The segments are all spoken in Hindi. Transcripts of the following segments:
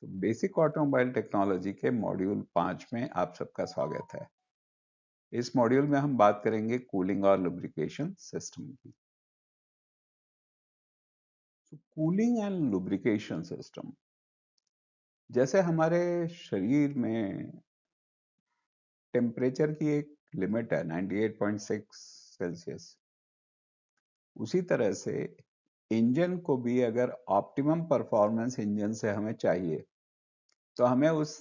बेसिक ऑटोमोबाइल टेक्नोलॉजी के मॉड्यूल 5 में आप सबका स्वागत है। इस मॉड्यूल में हम बात करेंगे कूलिंग और लुब्रिकेशन सिस्टम की। कूलिंग एंड लुब्रिकेशन सिस्टम, जैसे हमारे शरीर में टेम्परेचर की एक लिमिट है 98.6 सेल्सियस, उसी तरह से इंजन को भी अगर ऑप्टिमम परफॉर्मेंस इंजन से हमें चाहिए तो हमें उस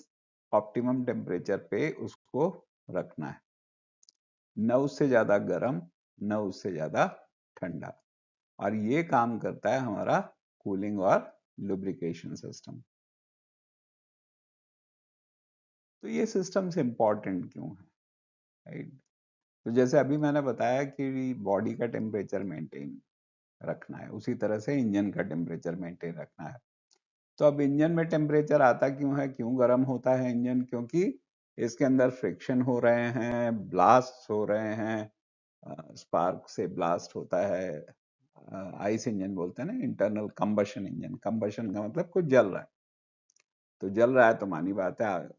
ऑप्टिमम टेम्परेचर पे उसको रखना है, न उससे ज्यादा गर्म न उससे ज्यादा ठंडा। और ये काम करता है हमारा कूलिंग और लुब्रिकेशन सिस्टम। तो ये सिस्टम्स इंपॉर्टेंट क्यों है, राइट? तो जैसे अभी मैंने बताया कि बॉडी का टेम्परेचर मेंटेन रखना है, उसी तरह से इंजन का टेम्परेचर मेंटेन रखना है। तो अब इंजन में टेम्परेचर आता क्यों है, क्यों गर्म होता है इंजन? क्योंकि इसके अंदर फ्रिक्शन हो रहे हैं, ब्लास्ट हो रहे हैं, स्पार्क से ब्लास्ट होता है। आइस इंजन बोलते हैं ना, इंटरनल कंबशन इंजन। कंबशन का मतलब कुछ जल रहा है, तो जल रहा है तो मानी बात है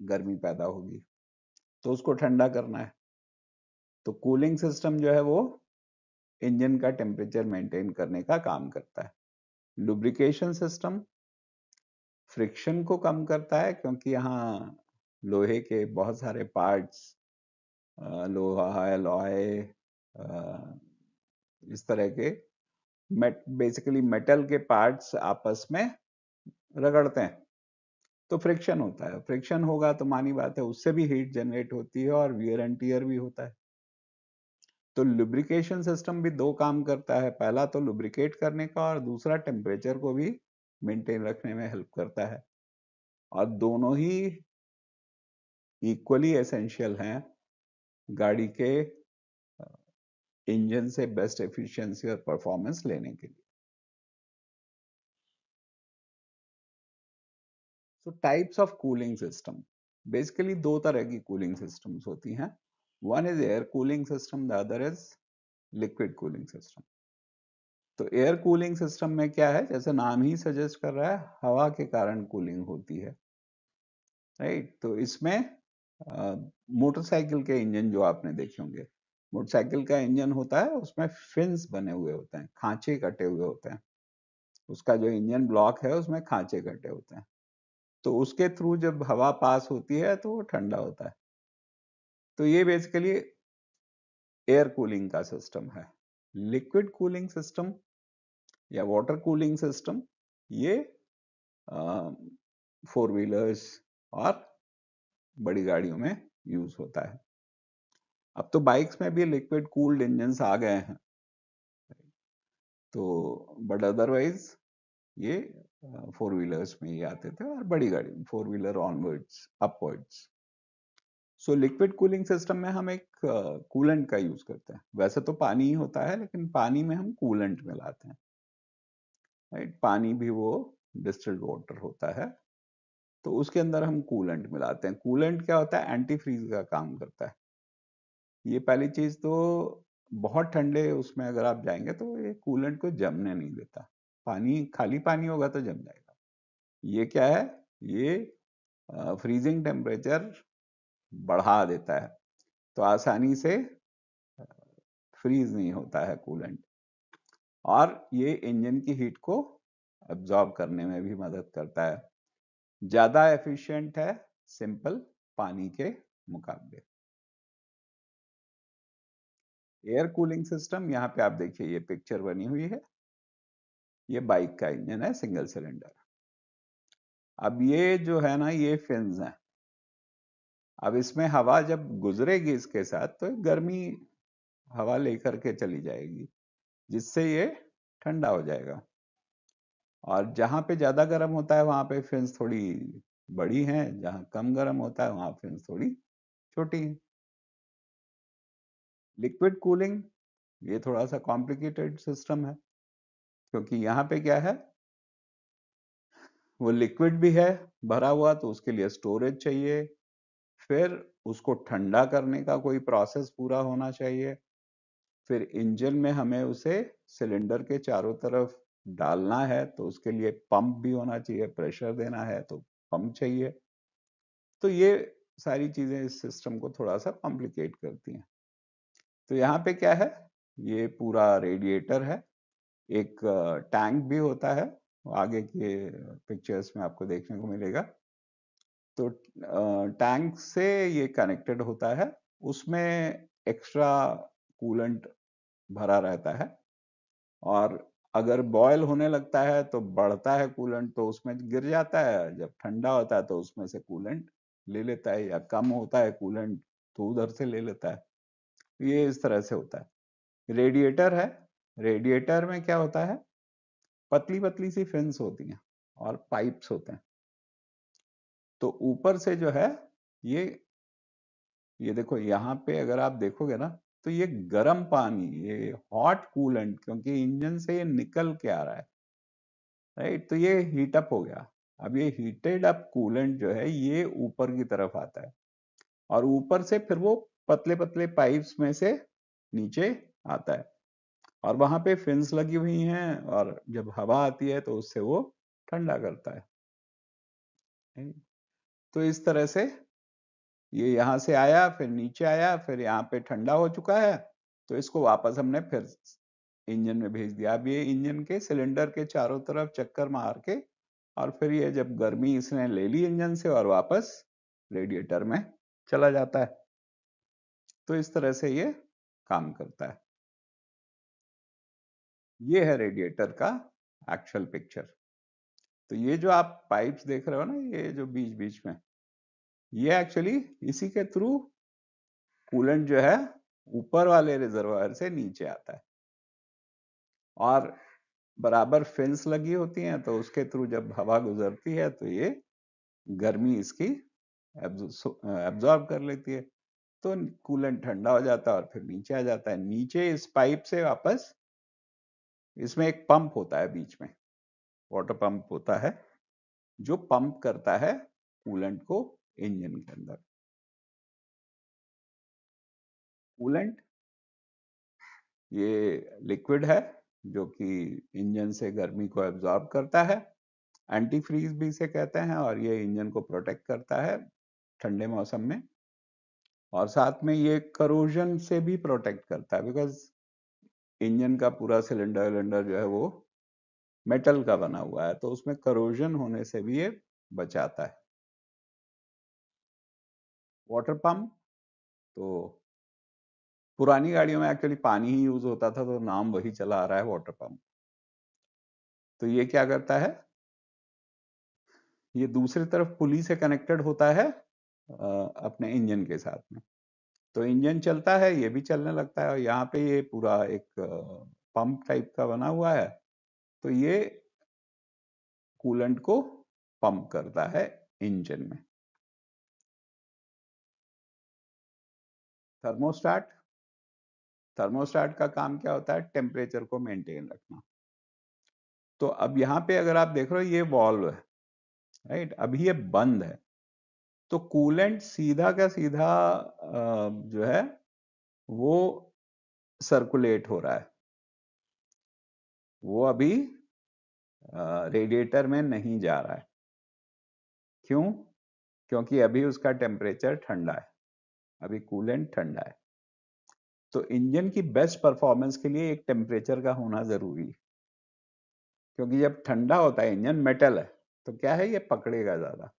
गर्मी पैदा होगी, तो उसको ठंडा करना है। तो कूलिंग सिस्टम जो है वो इंजन का टेम्परेचर मेंटेन करने का काम करता है। लुब्रिकेशन सिस्टम फ्रिक्शन को कम करता है, क्योंकि यहाँ लोहे के बहुत सारे पार्ट्स, लोहा, एलॉय, इस तरह के बेसिकली मेटल के पार्ट्स आपस में रगड़ते हैं, तो फ्रिक्शन होता है। फ्रिक्शन होगा तो मानी बात है उससे भी हीट जनरेट होती है और वियर एंड टियर भी होता है। तो लुब्रिकेशन सिस्टम भी दो काम करता है, पहला तो लुब्रिकेट करने का और दूसरा टेम्परेचर को भी मेंटेन रखने में हेल्प करता है। और दोनों ही इक्वली एसेंशियल हैं गाड़ी के इंजन से बेस्ट एफिशिएंसी और परफॉर्मेंस लेने के लिए। सो types of cooling system, basically दो तरह की कूलिंग सिस्टम्स होती हैं। One is air cooling system, the other is liquid cooling system. तो एयर कूलिंग सिस्टम में क्या है, जैसे नाम ही सजेस्ट कर रहा है, हवा के कारण कूलिंग होती है, राइट? तो इसमें मोटरसाइकिल के इंजन जो आपने देखे होंगे, मोटरसाइकिल का इंजन होता है, उसमें फिन्स बने हुए होते हैं, खांचे कटे हुए होते हैं। उसका जो इंजन ब्लॉक है उसमें खांचे कटे होते हैं, तो उसके थ्रू जब हवा पास होती है तो वो ठंडा होता है। तो ये बेसिकली एयर कूलिंग का सिस्टम है। लिक्विड कूलिंग सिस्टम या वाटर कूलिंग सिस्टम, ये 4 व्हीलर्स और बड़ी गाड़ियों में यूज होता है। अब तो बाइक्स में भी लिक्विड कूल्ड इंजन आ गए हैं, तो बट अदरवाइज ये 4 व्हीलर्स में ही आते थे और बड़ी गाड़ी 4 wheeler onwards upwards. So liquid cooling system में हम एक कूलेंट का यूज करते हैं। वैसे तो पानी ही होता है, लेकिन पानी में हम कूलेंट मिलाते हैं, राइट? पानी भी वो डिस्टिल्ड वाटर होता है, तो उसके अंदर हम कूलेंट मिलाते हैं। कूलेंट क्या होता है? एंटी फ्रीज का काम करता है। ये पहली चीज तो, बहुत ठंडे उसमें अगर आप जाएंगे तो ये कूलेंट को जमने नहीं देता। पानी, खाली पानी होगा तो जम जाएगा। ये क्या है, ये फ्रीजिंग टेम्परेचर बढ़ा देता है, तो आसानी से फ्रीज नहीं होता है कूलेंट। और ये इंजन की हीट को अब्जॉर्ब करने में भी मदद करता है। ज्यादा एफिशिएंट है सिंपल पानी के मुकाबले। एयर कूलिंग सिस्टम, यहाँ पे आप देखिए ये पिक्चर बनी हुई है, ये बाइक का इंजन है, सिंगल सिलेंडर। अब ये जो है ना, ये फिन्स हैं। अब इसमें हवा जब गुजरेगी इसके साथ तो गर्मी हवा लेकर के चली जाएगी, जिससे ये ठंडा हो जाएगा। और जहां पे ज्यादा गर्म होता है वहां पे फिन्स थोड़ी बड़ी हैं, जहां कम गर्म होता है वहां फिन्स थोड़ी छोटी हैं। लिक्विड कूलिंग, ये थोड़ा सा कॉम्प्लिकेटेड सिस्टम है, क्योंकि यहाँ पे क्या है, वो लिक्विड भी है भरा हुआ, तो उसके लिए स्टोरेज चाहिए, फिर उसको ठंडा करने का कोई प्रोसेस पूरा होना चाहिए, फिर इंजन में हमें उसे सिलेंडर के चारों तरफ डालना है तो उसके लिए पंप भी होना चाहिए, प्रेशर देना है तो पंप चाहिए। तो ये सारी चीजें इस सिस्टम को थोड़ा सा कॉम्प्लिकेट करती हैं। तो यहाँ पे क्या है, ये पूरा रेडिएटर है, एक टैंक भी होता है, आगे के पिक्चर्स में आपको देखने को मिलेगा। तो टैंक से ये कनेक्टेड होता है, उसमें एक्स्ट्रा कूलेंट भरा रहता है, और अगर बॉयल होने लगता है तो बढ़ता है कूलेंट, तो उसमें गिर जाता है, जब ठंडा होता है तो उसमें से कूलेंट ले लेता है, या कम होता है कूलेंट तो उधर से ले लेता है। ये इस तरह से होता है। रेडिएटर है, रेडिएटर में क्या होता है, पतली पतली सी फिन्स होती हैं और पाइप्स होते हैं। तो ऊपर से जो है ये देखो यहाँ पे अगर आप देखोगे ना, तो ये गर्म पानी, ये हॉट कूलेंट, क्योंकि इंजन से ये निकल के आ रहा है, राइट, तो ये हीट अप हो गया। अब ये हीटेड अप कूलेंट जो है ये ऊपर की तरफ आता है, और ऊपर से फिर वो पतले पतले पाइप्स में से नीचे आता है, और वहां पे फिन्स लगी हुई हैं, और जब हवा आती है तो उससे वो ठंडा करता है। तो इस तरह से ये यहाँ से आया, फिर नीचे आया, फिर यहाँ पे ठंडा हो चुका है, तो इसको वापस हमने फिर इंजन में भेज दिया। अब ये इंजन के सिलेंडर के चारों तरफ चक्कर मार के, और फिर ये जब गर्मी इसने ले ली इंजन से, और वापस रेडिएटर में चला जाता है। तो इस तरह से ये काम करता है। ये है रेडिएटर का एक्चुअल पिक्चर। तो ये जो आप पाइप्स देख रहे हो ना, ये जो बीच बीच में, ये एक्चुअली इसी के थ्रू कूलेंट जो है ऊपर वाले रिजर्वायर से नीचे आता है, और बराबर फिन्स लगी होती हैं, तो उसके थ्रू जब हवा गुजरती है तो ये गर्मी इसकी एब्जॉर्ब कर लेती है, तो कूलेंट ठंडा हो जाता है और फिर नीचे आ जाता है। नीचे इस पाइप से वापस, इसमें एक पंप होता है बीच में, वाटर पंप होता है, जो पंप करता है कूलेंट को इंजन के अंदर। कूलेंट ये लिक्विड है जो कि इंजन से गर्मी को एब्जॉर्ब करता है, एंटी फ्रीज भी इसे कहते हैं, और ये इंजन को प्रोटेक्ट करता है ठंडे मौसम में, और साथ में ये करोजन से भी प्रोटेक्ट करता है, बिकॉज इंजन का पूरा सिलेंडर विलेंडर जो है वो मेटल का बना हुआ है, तो उसमें करोजन होने से भी ये बचाता है। वाटर पंप, तो पुरानी गाड़ियों में एक्चुअली पानी ही यूज होता था, तो नाम वही चला आ रहा है वाटर पंप। तो ये क्या करता है, ये दूसरी तरफ पुली से कनेक्टेड होता है अपने इंजन के साथ में, तो इंजन चलता है, ये भी चलने लगता है, और यहाँ पे ये पूरा एक पंप टाइप का बना हुआ है, तो ये कूलेंट को पंप करता है इंजन में। थर्मोस्टेट, थर्मोस्टेट का काम क्या होता है, टेम्परेचर को मेंटेन रखना। तो अब यहाँ पे अगर आप देख रहे हो, ये वॉल्व है, राइट, अभी ये बंद है, तो कूलेंट सीधा का सीधा जो है वो सर्कुलेट हो रहा है, वो अभी रेडिएटर में नहीं जा रहा है। क्यों? क्योंकि अभी उसका टेम्परेचर ठंडा है, अभी कूलेंट ठंडा है। तो इंजन की बेस्ट परफॉर्मेंस के लिए एक टेम्परेचर का होना जरूरी है, क्योंकि जब ठंडा होता है, इंजन मेटल है, तो क्या है, ये पकड़ेगा ज्यादा,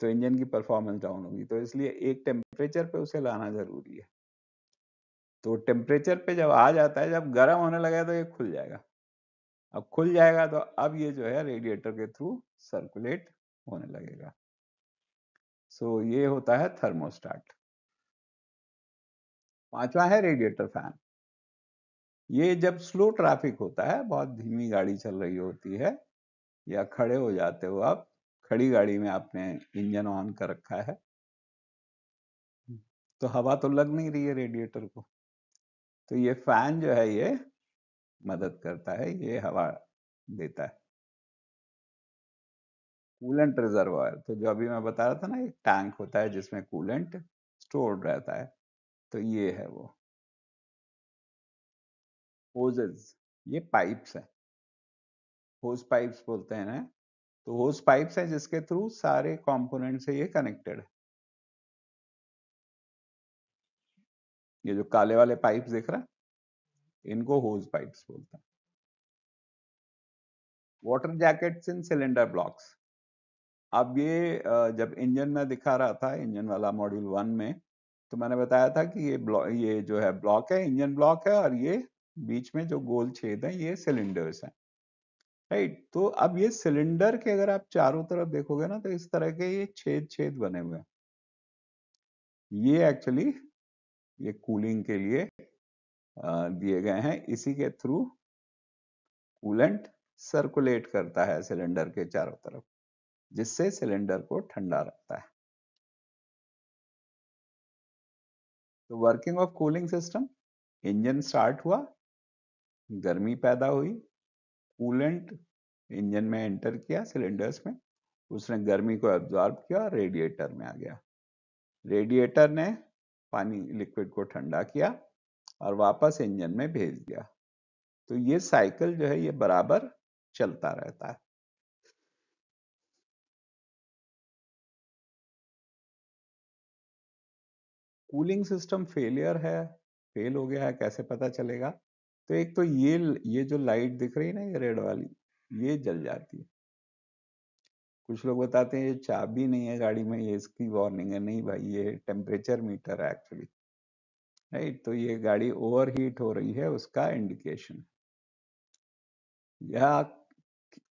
तो इंजन की परफॉर्मेंस डाउन होगी, तो इसलिए एक टेम्परेचर पे उसे लाना जरूरी है। तो टेम्परेचर पे जब आ जाता है, जब गर्म होने लगा तो ये खुल जाएगा, अब खुल जाएगा तो अब ये जो है रेडिएटर के थ्रू सर्कुलेट होने लगेगा। सो ये होता है थर्मोस्टेट। पांचवा है रेडिएटर फैन। ये जब स्लो ट्रैफिक होता है, बहुत धीमी गाड़ी चल रही होती है, या खड़े हो जाते हो आप, खड़ी गाड़ी में आपने इंजन ऑन कर रखा है, तो हवा तो लग नहीं रही है रेडिएटर को, तो ये फैन जो है ये मदद करता है, ये हवा देता है। कूलेंट रिजर्वायर, तो जो अभी मैं बता रहा था ना, एक टैंक होता है जिसमें कूलेंट स्टोर्ड रहता है, तो ये है वो। होजेस, ये पाइप्स है, होस पाइप्स बोलते हैं ना, तो होस पाइप्स है जिसके थ्रू सारे कंपोनेंट से ये कनेक्टेड है। ये जो काले वाले पाइप्स दिख रहा है इनको होस पाइप्स बोलते हैं। वाटर जैकेट्स इन सिलेंडर ब्लॉक्स। अब ये जब इंजन में दिखा रहा था, इंजन वाला मॉड्यूल 1 में, तो मैंने बताया था कि ये जो है ब्लॉक है, इंजन ब्लॉक है, और ये बीच में जो गोल छेद है ये सिलेंडर्स हैं, राइट। तो अब ये सिलेंडर के अगर आप चारों तरफ देखोगे ना, तो इस तरह के ये छेद छेद बने हुए हैं। ये एक्चुअली ये कूलिंग के लिए दिए गए हैं। इसी के थ्रू कूलेंट सर्कुलेट करता है सिलेंडर के चारों तरफ, जिससे सिलेंडर को ठंडा रखता है। तो working of cooling system, engine start हुआ, गर्मी पैदा हुई, कूलेंट इंजन में एंटर किया सिलेंडर्स में, उसने गर्मी को एब्जॉर्ब किया और रेडिएटर में आ गया। रेडिएटर ने पानी लिक्विड को ठंडा किया और वापस इंजन में भेज दिया। तो ये साइकिल जो है ये बराबर चलता रहता है। कूलिंग सिस्टम फेलियर है, फेल हो गया है, कैसे पता चलेगा? तो एक तो ये जो लाइट दिख रही है ना, ये रेड वाली, ये जल जाती है। कुछ लोग बताते हैं ये चाबी नहीं है गाड़ी में, ये इसकी वार्निंग है। नहीं भाई, ये टेम्परेचर मीटर है एक्चुअली, राइट। तो ये गाड़ी ओवर हीट हो रही है, उसका इंडिकेशन। या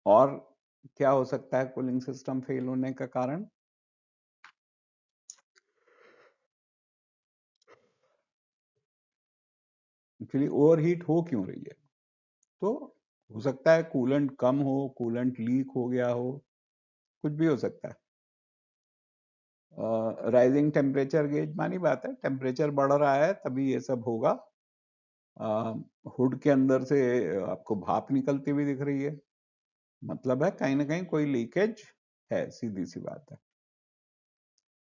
और क्या हो सकता है कूलिंग सिस्टम फेल होने का कारण? एक्चुअली ओवर हीट हो क्यों रही है? तो हो सकता है कूलेंट कम हो, कूलेंट लीक हो गया हो, कुछ भी हो सकता है। राइजिंग टेम्परेचर गेज, मानी बात है, टेम्परेचर बढ़ रहा है तभी ये सब होगा। हुड के अंदर से आपको भाप निकलती हुई दिख रही है, मतलब है कहीं ना कहीं कोई लीकेज है, सीधी सी बात है।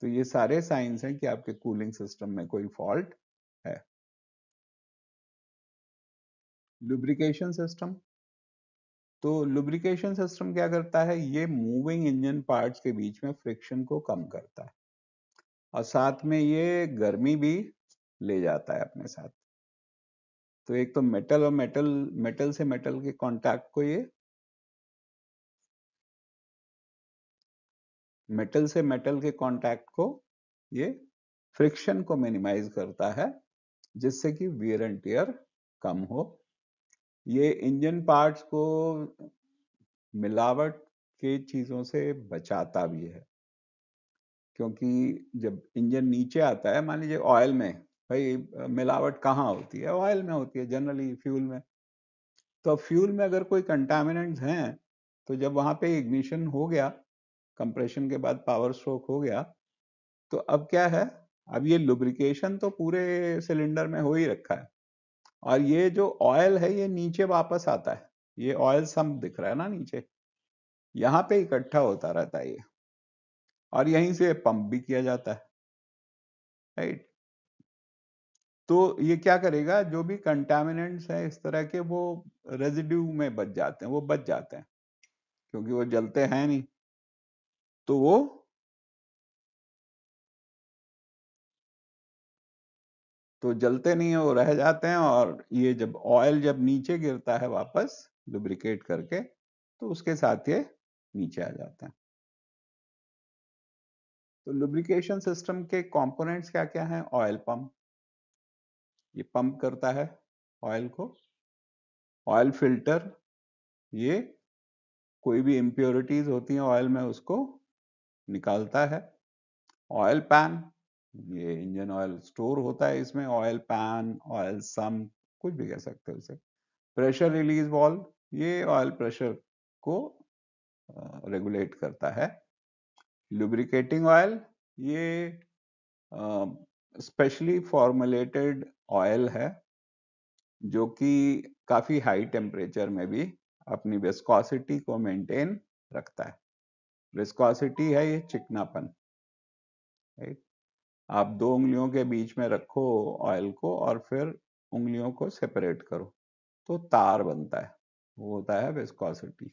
तो ये सारे साइंस हैं कि आपके कूलिंग सिस्टम में कोई फॉल्ट है। लुब्रिकेशन सिस्टम, तो लुब्रिकेशन सिस्टम क्या करता है? ये मूविंग इंजन पार्ट्स के बीच में फ्रिक्शन को कम करता है, और साथ में ये गर्मी भी ले जाता है अपने साथ। तो एक तो मेटल और मेटल से मेटल के कांटेक्ट को ये, मेटल से मेटल के कांटेक्ट को ये फ्रिक्शन को मिनिमाइज करता है, जिससे कि वियर एंड टियर कम हो। ये इंजन पार्ट्स को मिलावट के चीजों से बचाता भी है, क्योंकि जब इंजन नीचे आता है, मान लीजिए ऑयल में, भाई मिलावट कहाँ होती है? ऑयल में होती है जनरली, फ्यूल में। तो अब फ्यूल में अगर कोई कंटामिनेंट्स हैं, तो जब वहां पे इग्निशन हो गया, कंप्रेशन के बाद पावर स्ट्रोक हो गया, तो अब क्या है? अब ये लुब्रिकेशन तो पूरे सिलेंडर में हो ही रखा है, और ये जो ऑयल है ये नीचे वापस आता है। ये ऑयल सम्प दिख रहा है ना नीचे, यहाँ पे इकट्ठा होता रहता है ये, और यहीं से पंप भी किया जाता है, राइट। तो ये क्या करेगा? जो भी कंटामिनेंट्स हैं इस तरह के, वो रेजिड्यू में बच जाते हैं, वो बच जाते हैं, क्योंकि वो जलते हैं नहीं, तो वो जलते नहीं है, वो रह जाते हैं। और ये जब ऑयल जब नीचे गिरता है वापस लुब्रिकेट करके, तो उसके साथ ये नीचे आ जाते हैं। तो लुब्रिकेशन सिस्टम के कंपोनेंट्स क्या क्या हैं? ऑयल पंप, ये पंप करता है ऑयल को। ऑयल फिल्टर, ये कोई भी इम्प्योरिटीज होती हैं ऑयल में उसको निकालता है। ऑयल पैन, ये इंजन ऑयल स्टोर होता है इसमें। ऑयल पैन, ऑयल सम, कुछ भी कह सकते हो उसे। प्रेशर रिलीज वाल्व, ये ऑयल प्रेशर को रेगुलेट करता है। लुब्रिकेटिंग ऑयल, ये स्पेशली फॉर्मुलेटेड ऑयल है, जो कि काफी हाई टेम्परेचर में भी अपनी विस्कोसिटी को मेंटेन रखता है। विस्कोसिटी है ये चिकनापन, राइट। आप दो उंगलियों के बीच में रखो ऑयल को, और फिर उंगलियों को सेपरेट करो, तो तार बनता है, वो होता है विस्कोसिटी।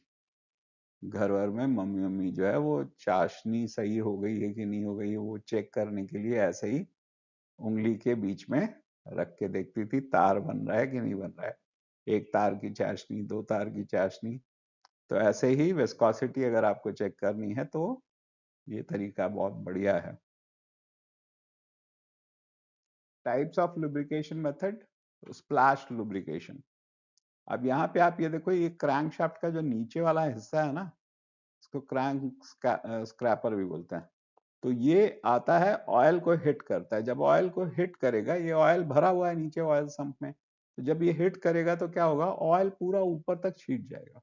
घर वर में मम्मी मम्मी जो है वो चाशनी सही हो गई है कि नहीं हो गई है वो चेक करने के लिए ऐसे ही उंगली के बीच में रख के देखती थी तार बन रहा है कि नहीं बन रहा है, एक तार की चाशनी, दो तार की चाशनी। तो ऐसे ही विस्कोसिटी अगर आपको चेक करनी है तो ये तरीका बहुत बढ़िया है। Types of lubrication method, splash lubrication. अब यहाँ पे आप ये देखो, ये क्रैंक शाफ्ट का जो नीचे वाला हिस्सा है ना, इसको क्रैंक स्क्रैपर भी बोलते हैं। तो ये आता है, ऑयल को हिट करता है। जब ऑयल को हिट करेगा, ये ऑयल भरा हुआ है नीचे ऑयल संप में, तो जब ये हिट करेगा तो क्या होगा, ऑयल पूरा ऊपर तक छीट जाएगा।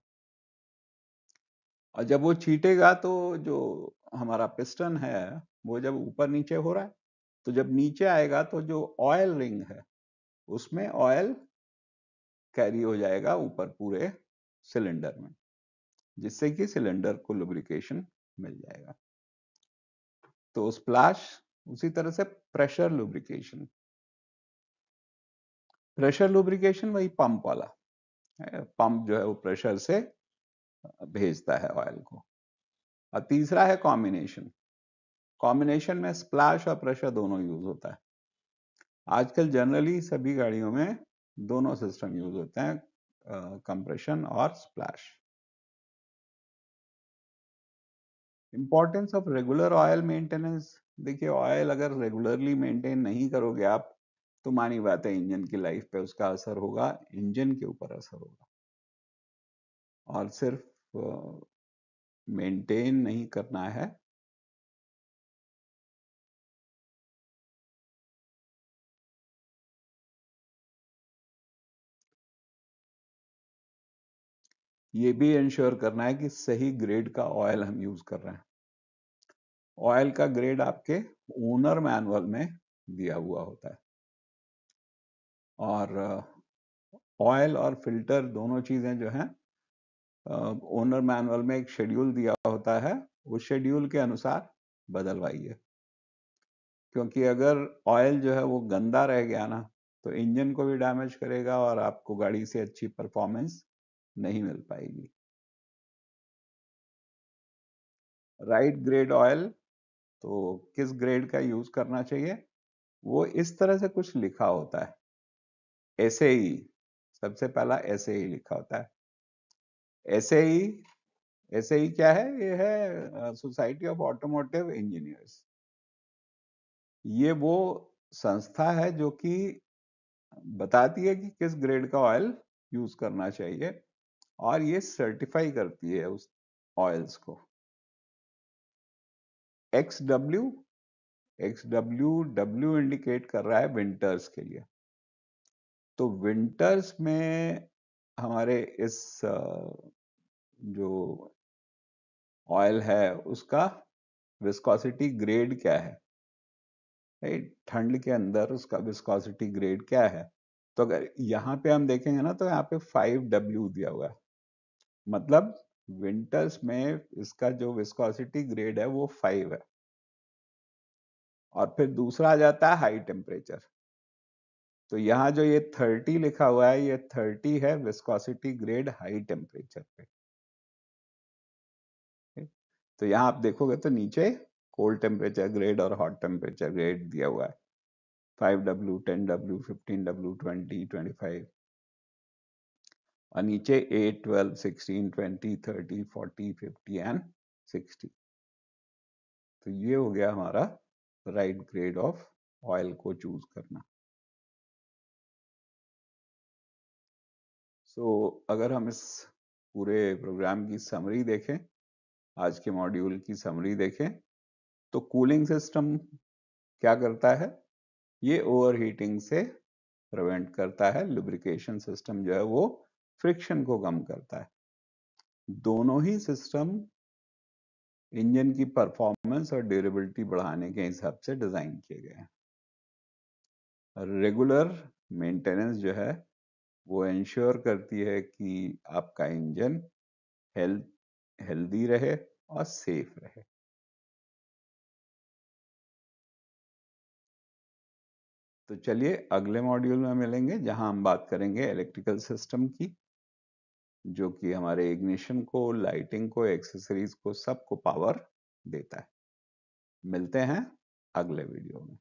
और जब वो छीटेगा तो जो हमारा पिस्टन है वो जब ऊपर नीचे हो रहा है, तो जब नीचे आएगा तो जो ऑयल रिंग है उसमें ऑयल कैरी हो जाएगा ऊपर पूरे सिलेंडर में, जिससे कि सिलेंडर को लुब्रिकेशन मिल जाएगा। तो स्प्लैश, उसी तरह से प्रेशर लुब्रिकेशन। प्रेशर लुब्रिकेशन वही पंप वाला है, पंप जो है वो प्रेशर से भेजता है ऑयल को। और तीसरा है कॉम्बिनेशन। कॉम्बिनेशन में स्प्लैश और प्रेशर दोनों यूज होता है। आजकल जनरली सभी गाड़ियों में दोनों सिस्टम यूज होते हैं, कंप्रेशन और splash. Importance of regular oil maintenance. देखिए, ऑयल अगर रेगुलरली मेंटेन नहीं करोगे आप, तो मानी बात है इंजन की लाइफ पे उसका असर होगा, इंजन के ऊपर असर होगा। और सिर्फ मेंटेन नहीं करना है, ये भी इंश्योर करना है कि सही ग्रेड का ऑयल हम यूज कर रहे हैं। ऑयल का ग्रेड आपके ओनर मैनुअल में दिया हुआ होता है। और ऑयल और फिल्टर दोनों चीजें जो हैं, ओनर मैनुअल में एक शेड्यूल दिया होता है, उस शेड्यूल के अनुसार बदलवाइए। क्योंकि अगर ऑयल जो है वो गंदा रह गया ना, तो इंजन को भी डैमेज करेगा और आपको गाड़ी से अच्छी परफॉर्मेंस नहीं मिल पाएगी। राइट ग्रेड ऑयल, तो किस ग्रेड का यूज करना चाहिए, वो इस तरह से कुछ लिखा होता है, ऐसे ही। सबसे पहला ऐसे ही लिखा होता है। ऐसे ही, ऐसे ही क्या है, ये है सोसाइटी ऑफ ऑटोमोटिव इंजीनियर्स। ये वो संस्था है जो कि बताती है कि किस ग्रेड का ऑयल यूज करना चाहिए, और ये सर्टिफाई करती है उस ऑयल्स को। X W, x W, W indicate कर रहा है विंटर्स के लिए। तो विंटर्स में हमारे इस जो ऑयल है उसका विस्कोसिटी ग्रेड क्या है, राइट। ठंड के अंदर उसका विस्कोसिटी ग्रेड क्या है। तो अगर यहाँ पे हम देखेंगे ना, तो यहाँ पे 5W दिया हुआ है, मतलब विंटर्स में इसका जो विस्कोसिटी ग्रेड है वो 5 है। और फिर दूसरा आ जाता है हाई टेम्परेचर। तो यहाँ जो ये 30 लिखा हुआ है, ये 30 है विस्कोसिटी ग्रेड हाई टेम्परेचर पे। तो यहाँ आप देखोगे तो नीचे कोल्ड टेम्परेचर ग्रेड और हॉट टेम्परेचर ग्रेड दिया हुआ है, 5W, 10W, 15W, 20, 25, और नीचे 8, 12, 16, 20, 30, 40, 50 एंड 60। तो ये हो गया हमारा राइट ग्रेड ऑफ ऑयल को चूज करना। अगर हम इस पूरे प्रोग्राम की समरी देखें, आज के मॉड्यूल की समरी देखें, तो कूलिंग सिस्टम क्या करता है, ये ओवरहीटिंग से प्रिवेंट करता है। लुब्रिकेशन सिस्टम जो है वो फ्रिक्शन को कम करता है। दोनों ही सिस्टम इंजन की परफॉर्मेंस और ड्यूरेबिलिटी बढ़ाने के हिसाब से डिजाइन किए गए हैं। रेगुलर मेंटेनेंस जो है वो इंश्योर करती है कि आपका इंजन हेल्दी रहे और सेफ रहे। तो चलिए अगले मॉड्यूल में मिलेंगे, जहां हम बात करेंगे इलेक्ट्रिकल सिस्टम की। जो कि हमारे इग्निशन को, लाइटिंग को, एक्सेसरीज को, सबको पावर देता है। मिलते हैं अगले वीडियो में।